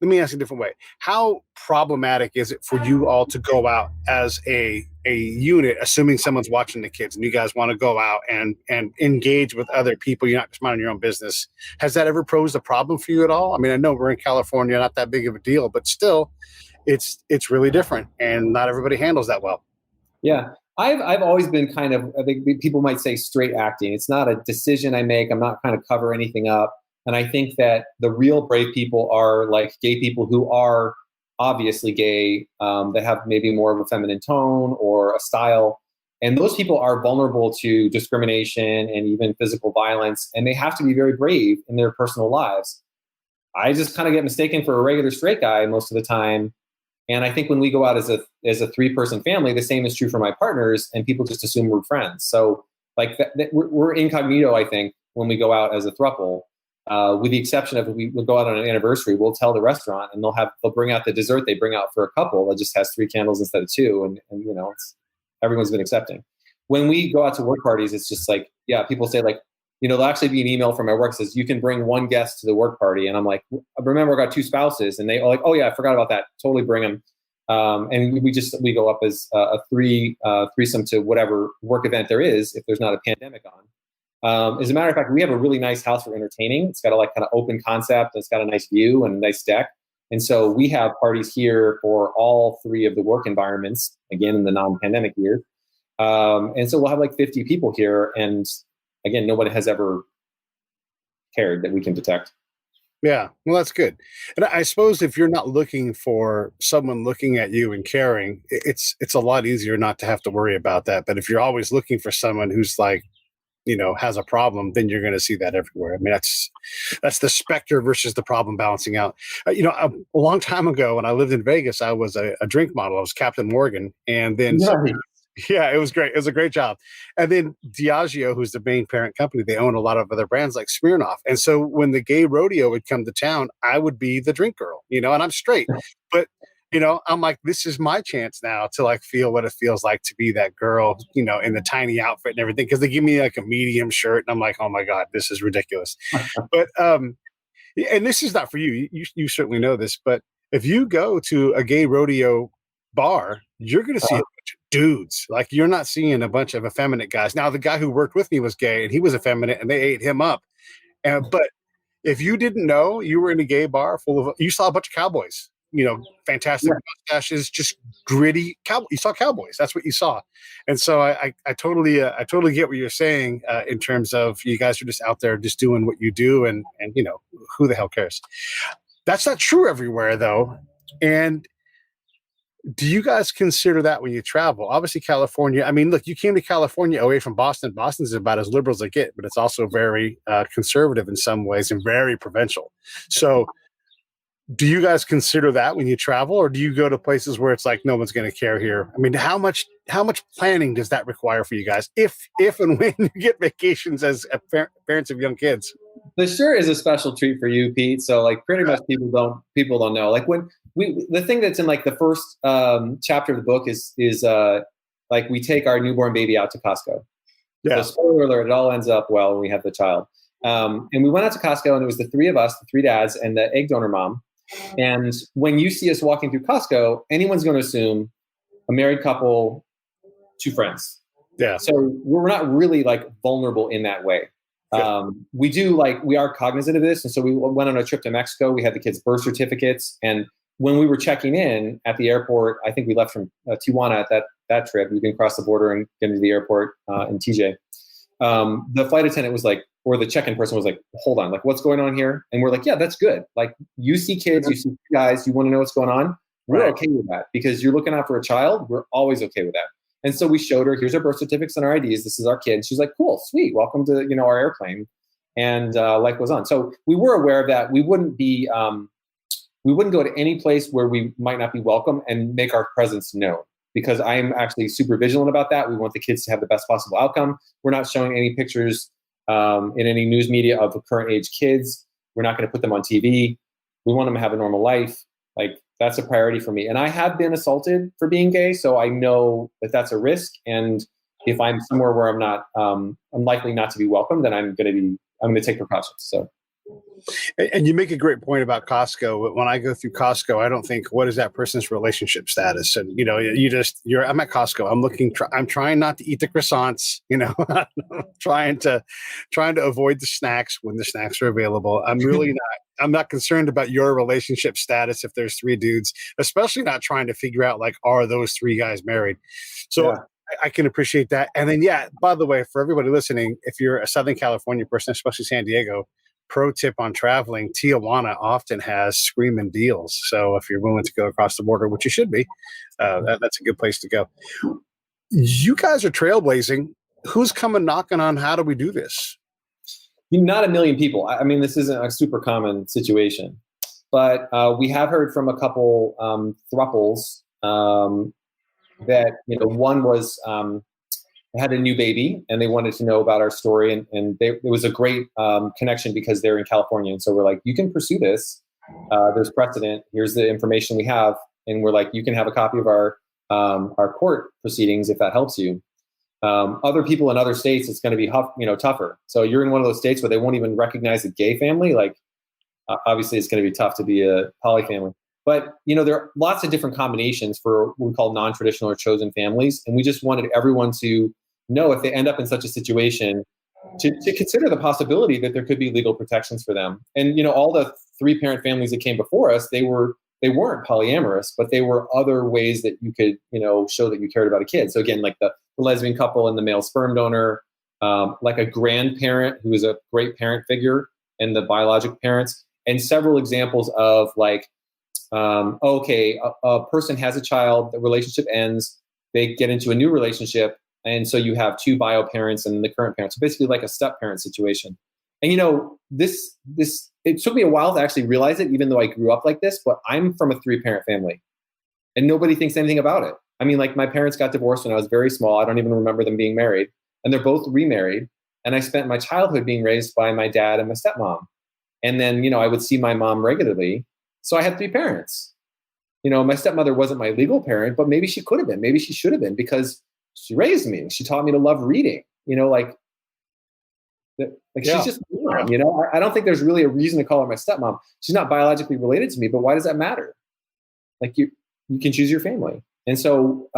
S7: me ask a different way. How problematic is it for you all to go out as a unit, assuming someone's watching the kids and you guys want to go out and engage with other people? You're not just minding your own business. Has that ever posed a problem for you at all? I mean, I know we're in California, not that big of a deal, but still, it's really different, and not everybody handles that well.
S13: Yeah. I've always been kind of, I think people might say, straight acting. It's not a decision I make. I'm not trying to cover anything up. And I think that the real brave people are like gay people who are obviously gay, that have maybe more of a feminine tone or a style. And those people are vulnerable to discrimination and even physical violence. And they have to be very brave in their personal lives. I just kind of get mistaken for a regular straight guy most of the time. And I think when we go out as a 3-person family, the same is true for my partners, and people just assume we're friends. So like we're incognito, I think, when we go out as a throuple, with the exception of if we go out on an anniversary, we'll tell the restaurant and they'll bring out the dessert they bring out for a couple that just has 3 candles instead of 2. And everyone's been accepting. When we go out to work parties, it's just like, people say like, there'll actually be an email from my work that says you can bring 1 guest to the work party. And I'm like, remember, I got 2 spouses, and they are like, oh yeah, I forgot about that. Totally bring them. And we go up as a threesome to whatever work event there is, if there's not a pandemic on. As a matter of fact, we have a really nice house for entertaining. It's got a kind of open concept. It's got a nice view and a nice deck. And so we have parties here for all 3 of the work environments, again, in the non-pandemic year. And so we'll have like 50 people here. And again, nobody has ever cared that we can detect.
S7: Yeah, well, that's good. And I suppose if you're not looking for someone looking at you and caring, it's a lot easier not to have to worry about that. But if you're always looking for someone who's like, has a problem, then you're going to see that everywhere. I mean, that's the specter versus the problem balancing out. A long time ago when I lived in Vegas, I was a drink model. I was Captain Morgan. And then Yeah, it was great. It was a great job. And then Diageo, who's the main parent company, they own a lot of other brands like Smirnoff. And so when the gay rodeo would come to town, I would be the drink girl, and I'm straight. But, I'm like, this is my chance now to like feel what it feels like to be that girl, in the tiny outfit and everything. Cause they give me like a medium shirt and I'm like, oh my God, this is ridiculous. But, and this is not for you. You certainly know this, but if you go to a gay rodeo bar, you're going to see a bunch of dudes. Like you're not seeing a bunch of effeminate guys. Now, the guy who worked with me was gay and he was effeminate and they ate him up. But if you didn't know, you were in a gay bar you saw a bunch of cowboys, fantastic mustaches, just gritty cowboys. You saw cowboys. That's what you saw. And so I totally get what you're saying in terms of you guys are just out there just doing what you do. And who the hell cares? That's not true everywhere though. And do you guys consider that when you travel? Obviously, California, I mean, look, you came to California away from Boston. Boston's about as liberal as they get, but it's also very conservative in some ways and very provincial. So do you guys consider that when you travel, or do you go to places where it's like, no one's going to care here? I mean, how much planning does that require for you guys if and when you get vacations as parents of young kids?
S13: The shirt is a special treat for you, Pete. So like pretty much people don't know. Like when the thing that's in like the first chapter of the book is like we take our newborn baby out to Costco.
S7: Yeah.
S13: So spoiler alert, it all ends up well when we have the child. And we went out to Costco and it was the three of us, the three dads and the egg donor mom. And when you see us walking through Costco, anyone's going to assume a married couple, two friends.
S7: Yeah.
S13: So we're not really like vulnerable in that way. We are cognizant of this. And so we went on a trip to Mexico. We had the kids' birth certificates. And when we were checking in at the airport, I think we left from Tijuana at that trip. We can cross the border and get into the airport in TJ. The flight attendant was like, or the check-in person was like, hold on, like what's going on here? And we're like, yeah, that's good. Like you see kids, you see guys, you want to know what's going on. We're okay with that because you're looking out for a child. We're always okay with that. And so we showed her, here's our birth certificates and our IDs. This is our kid. And she's like, cool, sweet. Welcome to, our airplane. And life goes on. So we were aware of that. We wouldn't go to any place where we might not be welcome and make our presence known, because I'm actually super vigilant about that. We want the kids to have the best possible outcome. We're not showing any pictures in any news media of the current age kids. We're not going to put them on TV. We want them to have a normal life. Like that's a priority for me. And I have been assaulted for being gay. So I know that that's a risk. And if I'm somewhere where I'm not, I'm likely not to be welcome, then I'm going to take precautions. So.
S7: And you make a great point about Costco. When I go through Costco, I don't think, what is that person's relationship status? And, I'm at Costco. I'm trying not to eat the croissants, trying to avoid the snacks when the snacks are available. I'm not concerned about your relationship status if there's three dudes, especially not trying to figure out like, are those three guys married? So yeah. I can appreciate that. And then, by the way, for everybody listening, if you're a Southern California person, especially San Diego, pro tip on traveling, Tijuana often has screaming deals. So if you're willing to go across the border, which you should be, that's a good place to go. You guys are trailblazing. Who's coming knocking on how do we do this?
S13: Not a million people. I mean, this isn't a super common situation. But we have heard from a couple thruples that, one was had a new baby and they wanted to know about our story. And it was a great connection because they're in California. And so we're like, you can pursue this. There's precedent. Here's the information we have. And we're like, you can have a copy of our court proceedings if that helps you. Other people in other states, it's going to be tougher. So you're in one of those states where they won't even recognize a gay family. Like, obviously, it's going to be tough to be a poly family. But, there are lots of different combinations for what we call non-traditional or chosen families. And we just wanted everyone to know if they end up in such a situation to consider the possibility that there could be legal protections for them. And, all the 3-parent families that came before us, they weren't polyamorous, but they were other ways that you could, show that you cared about a kid. So again, like the lesbian couple and the male sperm donor, like a grandparent who is a great parent figure and the biologic parents, and several examples of like, a person has a child, the relationship ends, they get into a new relationship. And so you have 2 bio parents and the current parents. So basically like a step parent situation. And, this, it took me a while to actually realize it, even though I grew up like this, but I'm from a 3-parent family and nobody thinks anything about it. I mean, like my parents got divorced when I was very small. I don't even remember them being married, and they're both remarried. And I spent my childhood being raised by my dad and my stepmom. And then, I would see my mom regularly. So I had three parents. My stepmother wasn't my legal parent, but maybe she could have been. Maybe she should have been, because she raised me. She taught me to love reading. She's just mom, I don't think there's really a reason to call her my stepmom. She's not biologically related to me, but why does that matter? Like you can choose your family. And so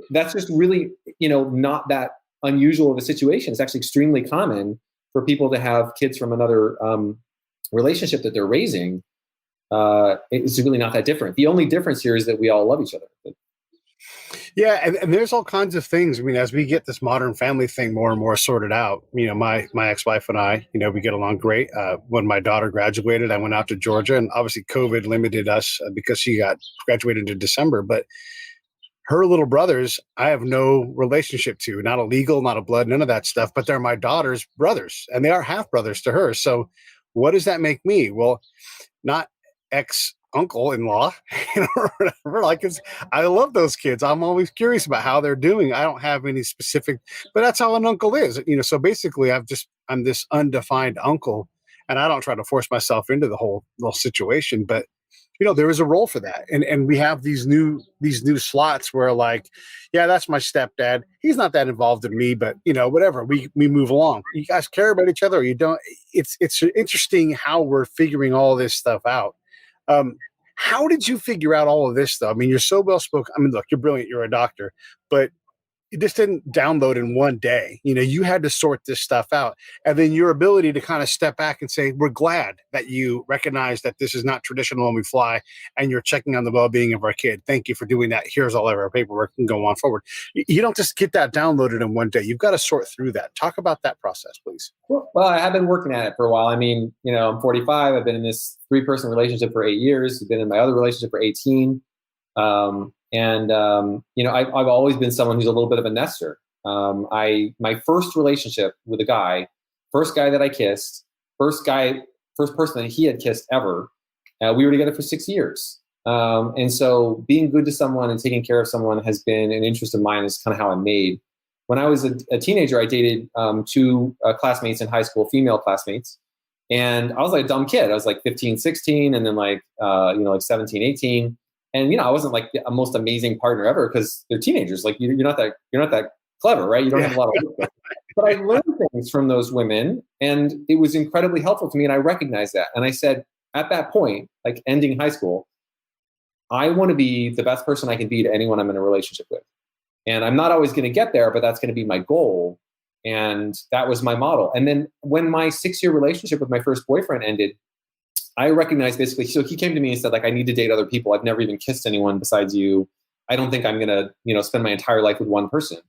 S13: that's just really, not that unusual of a situation. It's actually extremely common for people to have kids from another relationship that they're raising. It's really not that different. The only difference here is that we all love each other.
S7: Yeah, and there's all kinds of things. I mean, as we get this modern family thing more and more sorted out, my ex-wife and I, we get along great. When my daughter graduated, I went out to Georgia, and obviously COVID limited us because she got graduated in December. But her little brothers, I have no relationship to, not a legal, not a blood, none of that stuff. But they're my daughter's brothers, and they are half brothers to her. So what does that make me? Well, not ex-uncle-in-law, or whatever. I love those kids. I'm always curious about how they're doing. I don't have any specific, but that's how an uncle is. So basically I'm this undefined uncle, and I don't try to force myself into the whole little situation, but there is a role for that. And we have these new slots where that's my stepdad. He's not that involved in me, but whatever, we move along. You guys care about each other or you don't. It's interesting how we're figuring all this stuff out. How did you figure out all of this though? I mean, you're so well spoken. I mean, look, you're brilliant. You're a doctor, but it just didn't download in one day. You had to sort this stuff out. And then your ability to kind of step back and say, we're glad that you recognize that this is not traditional when we fly, and you're checking on the well-being of our kid. Thank you for doing that. Here's all of our paperwork and go on forward. You don't just get that downloaded in one day. You've got to sort through that. Talk about that process, please.
S13: Well, I have been working at it for a while. I mean, I'm 45. I've been in this 3-person relationship for 8 years. I've been in my other relationship for 18. I've always been someone who's a little bit of a nester. My first relationship with a guy, first guy that I kissed, first person that he had kissed ever, we were together for 6 years. And so being good to someone and taking care of someone has been an interest of mine. Is kind of how I'm made. When I was a teenager, I dated 2 classmates in high school, female classmates. And I was like a dumb kid. I was like 15, 16, and then like 17, 18. And I wasn't like the most amazing partner ever because they're teenagers. Like you're not that clever, right? You don't have a lot of work. But I learned things from those women, and it was incredibly helpful to me. And I recognized that. And I said, at that point, like ending high school, I want to be the best person I can be to anyone I'm in a relationship with. And I'm not always going to get there, but that's going to be my goal. And that was my model. And then when my 6-year relationship with my first boyfriend ended, I recognized basically, so he came to me and said, like, I need to date other people. I've never even kissed anyone besides you. I don't think I'm going to, spend my entire life with one person.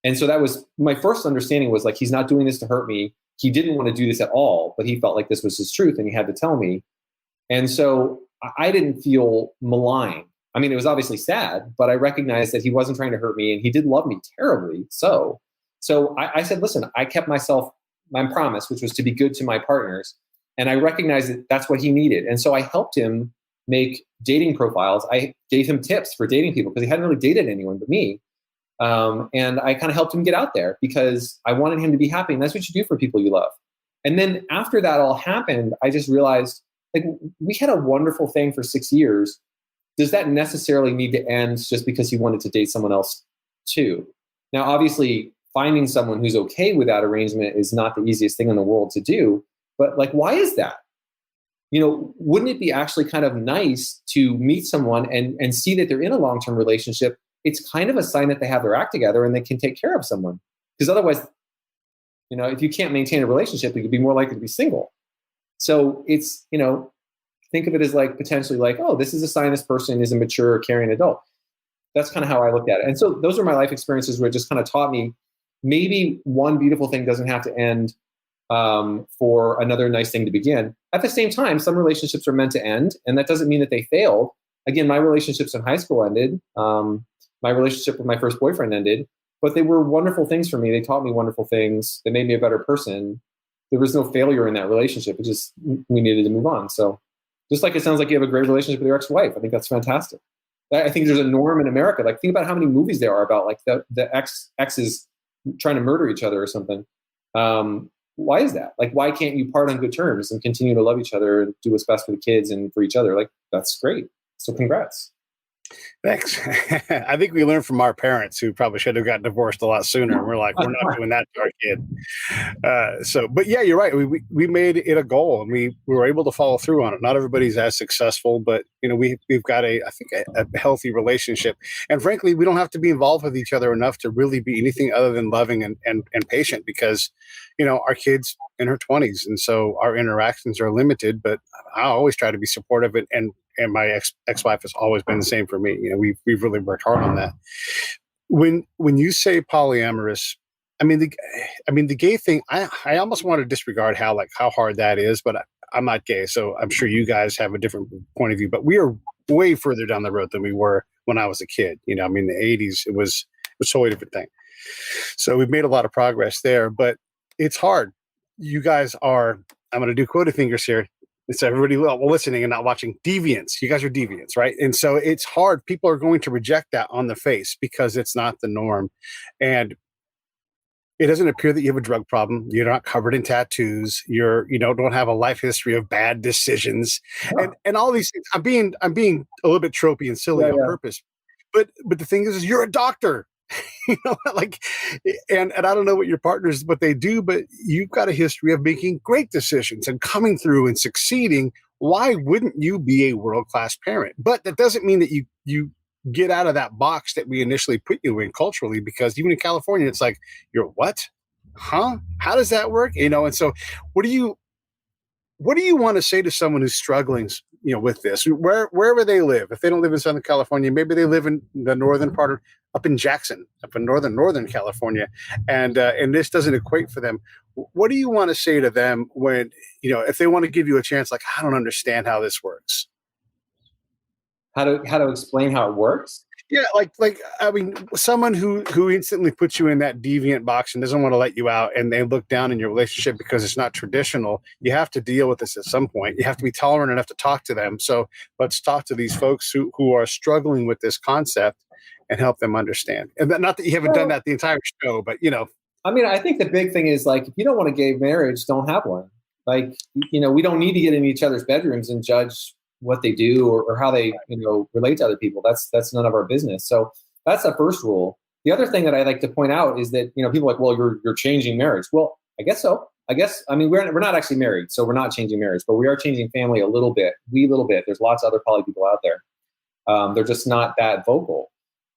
S13: And so that was my first understanding, was like, he's not doing this to hurt me. He didn't want to do this at all, but he felt like this was his truth and he had to tell me. And so I didn't feel maligned. I mean, it was obviously sad, but I recognized that he wasn't trying to hurt me, and he did love me terribly. So I said, listen, I kept my promise, which was to be good to my partners. And I recognized that that's what he needed. And so I helped him make dating profiles. I gave him tips for dating people because he hadn't really dated anyone but me. And I kind of helped him get out there because I wanted him to be happy. And that's what you do for people you love. And then after that all happened, I just realized, like, we had a wonderful thing for 6 years. Does that necessarily need to end just because he wanted to date someone else too? Now, obviously, finding someone who's okay with that arrangement is not the easiest thing in the world to do. But like, why is that? Wouldn't it be actually kind of nice to meet someone and see that they're in a long-term relationship? It's kind of a sign that they have their act together and they can take care of someone. Because otherwise, if you can't maintain a relationship, you could be more likely to be single. So it's, think of it as like potentially like, oh, this is a sign this person is a mature, caring adult. That's kind of how I looked at it. And so those are my life experiences where it just kind of taught me maybe one beautiful thing doesn't have to end for another nice thing to begin. At the same time, some relationships are meant to end, and that doesn't mean that they failed. Again, my relationships in high school ended. My relationship with my first boyfriend ended, but they were wonderful things for me. They taught me wonderful things. They made me a better person. There was no failure in that relationship. It just, we needed to move on. So just like it sounds like you have a great relationship with your ex-wife, I think that's fantastic. I think there's a norm in America. Like, think about how many movies there are about like the exes trying to murder each other or something. Why is that? Like, why can't you part on good terms and continue to love each other and do what's best for the kids and for each other? Like, that's great. So congrats.
S7: Thanks. I think we learned from our parents who probably should have gotten divorced a lot sooner. And we're like, we're not doing that to our kid. But yeah, you're right. We made it a goal and we were able to follow through on it. Not everybody's as successful, but we've got a healthy relationship. And frankly, we don't have to be involved with each other enough to really be anything other than loving and patient because, our kid's in her 20s. And so our interactions are limited, but I always try to be supportive and my ex-wife has always been the same for me. We've really worked hard on that. When you say polyamorous, the gay thing, I almost want to disregard how hard that is, but I'm not gay. So I'm sure you guys have a different point of view, but we are way further down the road than we were when I was a kid. The 80s, it was a totally different thing. So we've made a lot of progress there, but it's hard. You guys are, I'm going to do quoted fingers here. It's everybody listening and not watching, deviants. You guys are deviants, right? And so it's hard. People are going to reject that on the face because it's not the norm. And it doesn't appear that you have a drug problem. You're not covered in tattoos. Don't have a life history of bad decisions, and all these things. I'm being a little bit tropey and silly on purpose, but the thing is you're a doctor, and I don't know what they do, but you've got a history of making great decisions and coming through and succeeding. Why wouldn't you be a world-class parent? But that doesn't mean that you get out of that box that we initially put you in culturally, because even in California, it's like, you're what? Huh? How does that work? And so what do you want to say to someone who's struggling, with this, wherever they live? If they don't live in Southern California, maybe they live in the northern part up in Jackson, up in northern California, and this doesn't equate for them. What do you want to say to them when, if they want to give you a chance, like, I don't understand how this works?
S13: How to explain how it works?
S7: Yeah, someone who instantly puts you in that deviant box and doesn't want to let you out, and they look down in your relationship because it's not traditional. You have to deal with this at some point. You have to be tolerant enough to talk to them. So let's talk to these folks who are struggling with this concept and help them understand. And not that you haven't done that the entire show, but
S13: I think the big thing is, like, if you don't want a gay marriage, don't have one. Like, we don't need to get in each other's bedrooms and judge what they do or how they, relate to other people. That's none of our business. So that's the first rule. The other thing that I like to point out is that, people are like, well, you're changing marriage. Well, I guess so. We're not actually married, so we're not changing marriage, but we are changing family a little bit. There's lots of other poly people out there. They're just not that vocal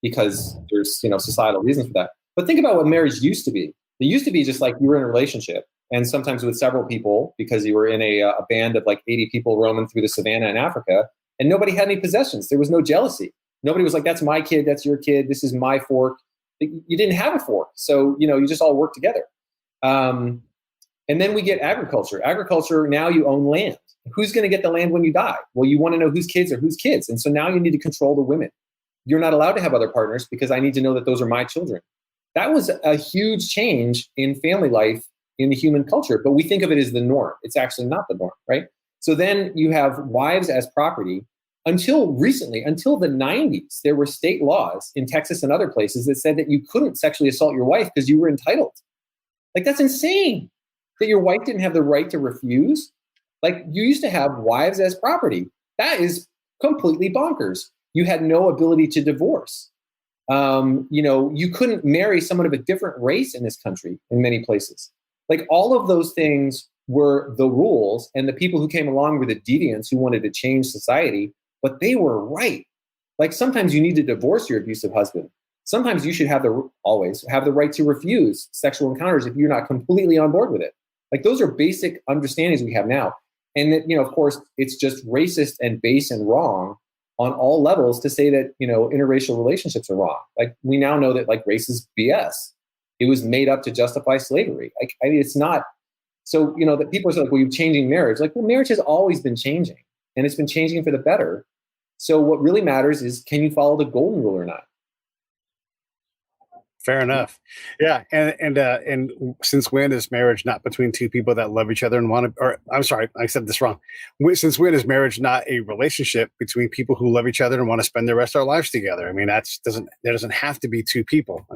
S13: because there's, societal reasons for that. But think about what marriage used to be. It used to be just like you were in a relationship, and sometimes with several people, because you were in a band of like 80 people roaming through the savannah in Africa, and nobody had any possessions. There was no jealousy. Nobody was like, that's my kid, that's your kid, this is my fork. You didn't have a fork. So, you just all work together. And then we get agriculture. Agriculture, now you own land. Who's going to get the land when you die? Well, you want to know whose kids are whose kids. And so now you need to control the women. You're not allowed to have other partners because I need to know that those are my children. That was a huge change in family life in the human culture, but we think of it as the norm. It's actually not the norm, right? So then you have wives as property. Until recently, until the 90s, there were state laws in Texas and other places that said that you couldn't sexually assault your wife because you were entitled. Like, that's insane that your wife didn't have the right to refuse. Like, you used to have wives as property. That is completely bonkers. You had no ability to divorce. You couldn't marry someone of a different race in this country in many places. Like, all of those things were the rules, and the people who came along were the deviants who wanted to change society, but they were right. Like, sometimes you need to divorce your abusive husband. Sometimes you should always have the right to refuse sexual encounters if you're not completely on board with it. Like, those are basic understandings we have now. And that, of course, it's just racist and base and wrong on all levels to say that, interracial relationships are wrong. Like, we now know that, like, race is BS. It was made up to justify slavery. Like, it's not. So, that people are like, well, you're changing marriage. Like, well, marriage has always been changing, and it's been changing for the better. So what really matters is, can you follow the golden rule or not?
S7: Fair enough. Yeah, and since when is marriage not between two people that love each other and want to? Or I'm sorry, I said this wrong. Since when is marriage not a relationship between people who love each other and want to spend the rest of their lives together? I mean, there doesn't have to be two people.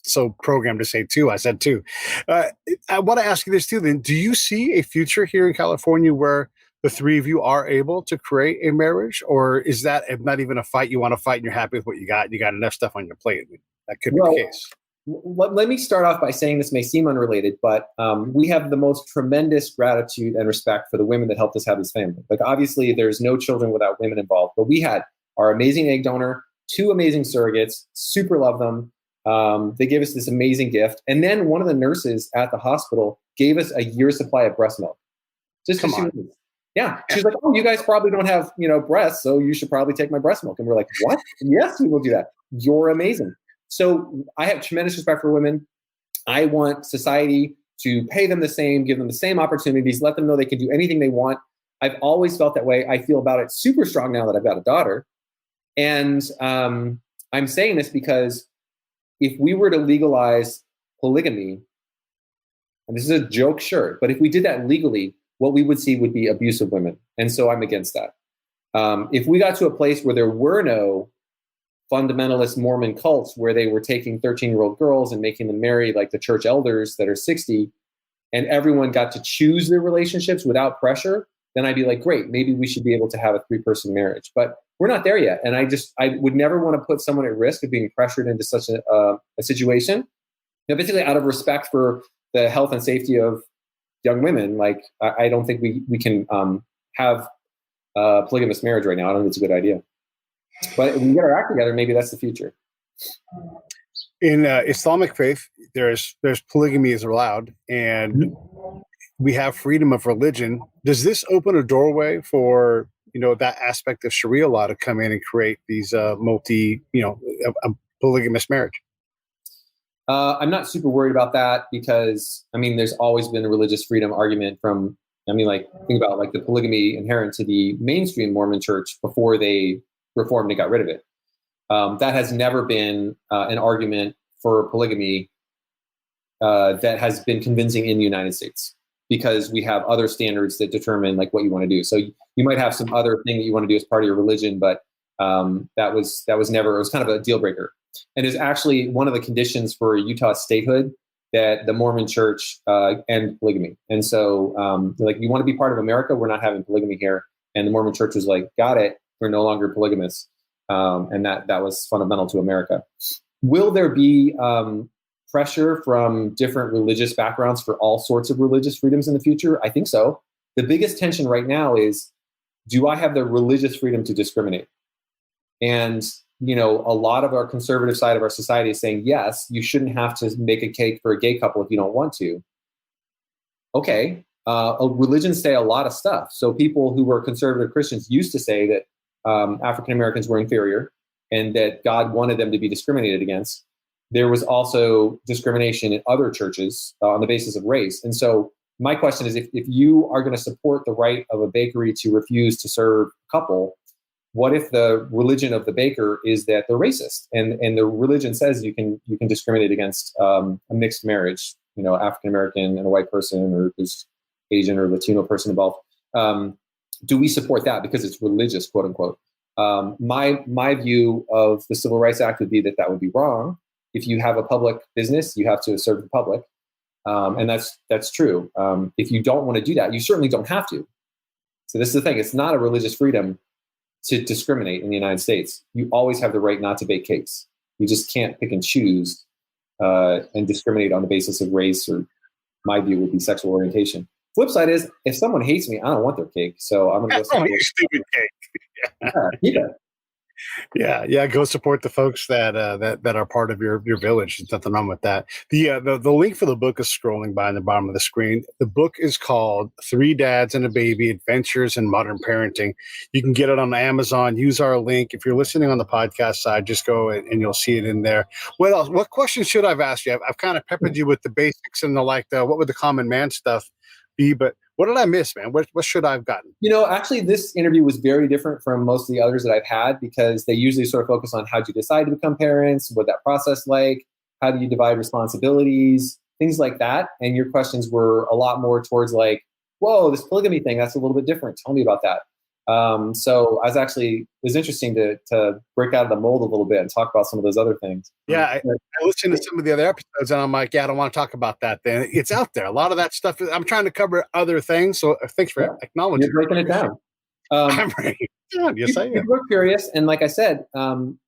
S7: So programmed to say two. I said two. I want to ask you this too. Then, do you see a future here in California where the three of you are able to create a marriage, or is that not even a fight you want to fight and you're happy with what you got? You got enough stuff on your plate. That could be the case.
S13: Let me start off by saying this may seem unrelated, but we have the most tremendous gratitude and respect for the women that helped us have this family. Like, obviously, there's no children without women involved, but we had our amazing egg donor, 2 amazing surrogates, super love them. They gave us this amazing gift. And then one of the nurses at the hospital gave us a year's supply of breast milk. Just
S7: Come on.
S13: Yeah. She's like, oh, you guys probably don't have, breasts, so you should probably take my breast milk. And we're like, what? Yes, we will do that. You're amazing. So I have tremendous respect for women. I want society to pay them the same, give them the same opportunities, let them know they can do anything they want. I've always felt that way. I feel about it super strong now that I've got a daughter. And I'm saying this because if we were to legalize polygamy, and this is a joke, sure, but if we did that legally, what we would see would be abuse of women. And so I'm against that. If we got to a place where there were no fundamentalist Mormon cults where they were taking 13-year-old girls and making them marry like the church elders that are 60, and everyone got to choose their relationships without pressure, then I'd be like, great, maybe we should be able to have a 3-person marriage. But we're not there yet. And I would never want to put someone at risk of being pressured into such a situation, particularly out of respect for the health and safety of young women. Like, I don't think we can have a polygamous marriage right now. I don't think it's a good idea. But if we get our act together, maybe that's the future.
S7: In Islamic faith, there's polygamy is allowed, and we have freedom of religion. Does this open a doorway for that aspect of Sharia law to come in and create these a polygamous marriage?
S13: I'm not super worried about that because there's always been a religious freedom argument from. Think about like the polygamy inherent to the mainstream Mormon church before they reformed and got rid of it. That has never been an argument for polygamy that has been convincing in the United States, because we have other standards that determine like what you want to do. So you might have some other thing that you want to do as part of your religion, but that was never, it was kind of a deal breaker. And it's actually one of the conditions for Utah statehood that the Mormon church end polygamy. And so like, you want to be part of America, we're not having polygamy here. And the Mormon church was like, got it. We're no longer polygamous. And that was fundamental to America. Will there be pressure from different religious backgrounds for all sorts of religious freedoms in the future? I think so. The biggest tension right now is, do I have the religious freedom to discriminate? And, a lot of our conservative side of our society is saying, yes, you shouldn't have to make a cake for a gay couple if you don't want to. Okay. Religions say a lot of stuff. So people who were conservative Christians used to say that African Americans were inferior and that God wanted them to be discriminated against. There was also discrimination in other churches on the basis of race. And so my question is, if you are going to support the right of a bakery to refuse to serve a couple, what if the religion of the baker is that they're racist, and the religion says you can discriminate against a mixed marriage, African American and a white person, or there's Asian or Latino person involved? Do we support that because it's religious, quote unquote? My view of the Civil Rights Act would be that would be wrong. If you have a public business, you have to serve the public, and that's true. If you don't want to do that, you certainly don't have to. So this is the thing: it's not a religious freedom to discriminate in the United States. You always have the right not to bake cakes. You just can't pick and choose and discriminate on the basis of race, or my view would be sexual orientation. Flip side is, if someone hates me, I don't want their cake, so I'm going to go.
S7: You stupid cake.
S13: Yeah.
S7: Go support the folks that are part of your village. There's nothing wrong with that. The link for the book is scrolling by on the bottom of the screen. The book is called 3 Dads and a Baby: Adventures in Modern Parenting. You can get it on Amazon. Use our link. If you're listening on the podcast side, just go and you'll see it in there. What else? What questions should I've asked you? I've kind of peppered you with the basics and what would the common man stuff be, but what did I miss, man? What should I have gotten?
S13: Actually, this interview was very different from most of the others that I've had, because they usually sort of focus on how'd you decide to become parents, what that process like. How do you divide responsibilities? Things like that. And your questions were a lot more towards like, whoa, this polygamy thing, that's a little bit different. Tell me about that. So it was interesting to break out of the mold a little bit and talk about some of those other things.
S7: Yeah, I listened to some of the other episodes and I'm like, yeah, I don't want to talk about that. Then it's out there. A lot of that stuff. I'm trying to cover other things. So thanks for acknowledging.
S13: You're breaking it down.
S7: I'm breaking it down. Yes, I am.
S13: People are curious, and like I said,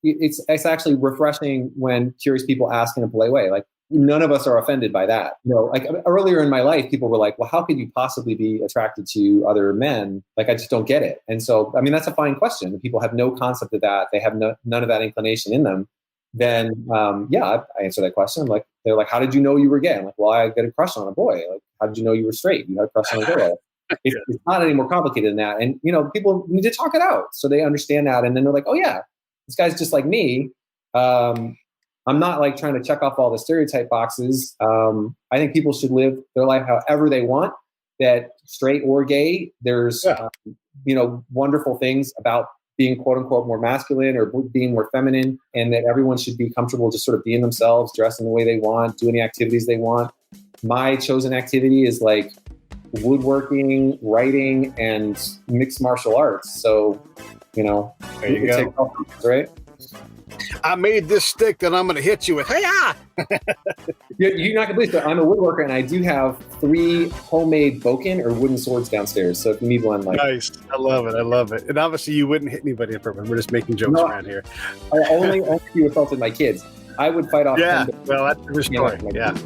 S13: it's actually refreshing when curious people ask in a polite way. Like, none of us are offended by that. Like earlier in my life, people were like, well, how could you possibly be attracted to other men? Like, I just don't get it. And so, I mean, that's a fine question. People have no concept of that. They have none of that inclination in them. Then, I answer that question. I'm like, they're like, how did you know you were gay? I'm like, well, I got a crush on a boy. Like, how did you know you were straight? You had a crush on a girl. It's not any more complicated than that. And, people need to talk it out so they understand that. And then they're like, oh yeah, this guy's just like me. I'm not like trying to check off all the stereotype boxes. I think people should live their life however they want, that straight or gay. There's, wonderful things about being quote unquote more masculine or being more feminine, and that everyone should be comfortable just sort of being themselves, dressing the way they want, doing the activities they want. My chosen activity is like woodworking, writing, and mixed martial arts. So,
S7: there you go.
S13: Right?
S7: I made this stick that I'm going to hit you with. Hey-ya!
S13: You're not going to believe it. I'm a woodworker, and I do have 3 homemade bokken or wooden swords downstairs. So if you need one,
S7: nice. I love it. And obviously, you wouldn't hit anybody in purpose. We're just making jokes around here.
S13: I only if you assaulted my kids. I would fight off.
S7: Yeah, well, that's a story. Yeah.